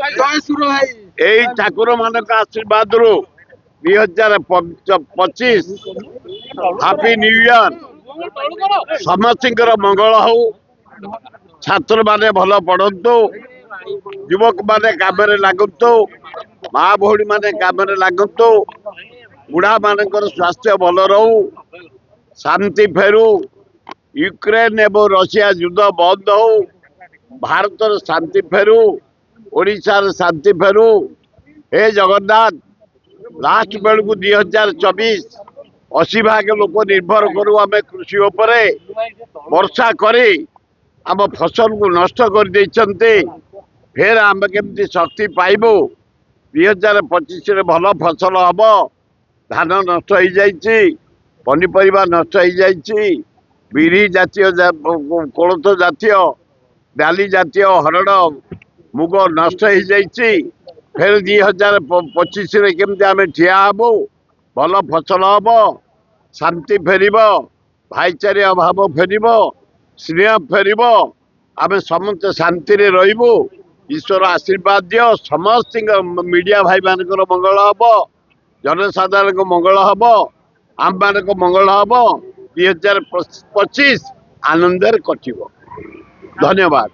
এই ଠାକୁର ମାନଙ୍କ ଆଶୀର୍ବାଦରୁ 2025 ହାପି ନ୍ୟୁ ଇୟର। ସମସ୍ତଙ୍କର ମଙ୍ଗଳ ହଉ, ଛାତ୍ର ମାନେ ଭଲ ପଢନ୍ତୁ, ଯୁବକ ମାନେ କାମରେ ଲାଗନ୍ତୁ, ମା ଭଉଣୀ ମାନେ କାମରେ ଲାଗନ୍ତୁ, ବୁଢା ମାନଙ୍କର ସ୍ୱାସ୍ଥ୍ୟ ଭଲ ରହୁ, ଶାନ୍ତି ଫେରୁ, ୟୁକ୍ରେନ ଏବଂ ରଷିଆ ଯୁଦ୍ଧ ବନ୍ଦ ହଉ, ଭାରତର ଶାନ୍ତି ଫେରୁ, ଓଡ଼ିଶାର ଶାନ୍ତି ଫେରୁ। हे जगन्नाथ, लास्ट बेलू 2024 80% लोक निर्भर करू आम कृषि उपरे, वर्षा करे आम फसल को नष्ट कर देइछन्ते। फिर आम केमती शक्ति पाइबू। 2025 भल फसल हम, धान नष्ट हो जाइछि, पनीपरिया नष्ट हो जाइछि, बिरी जातीय कोलथ जातीय, डाली जातीय, हरड़ मुग नष्ट हो जाइछि। फिर 2025 केमती आम ठिया हबू, भल फसल हम, शांति फेर, भाईचारे भाव फेर, स्नेह फेर, आम समस्त शांति रही। ईश्वर आशीर्वाद दियो, समस्त मीडिया भाई मान मंगल हम, जनसाधारण मंगल हम, आम मान मंगल हम। 2025 आनंद कटिब। धन्यवाद।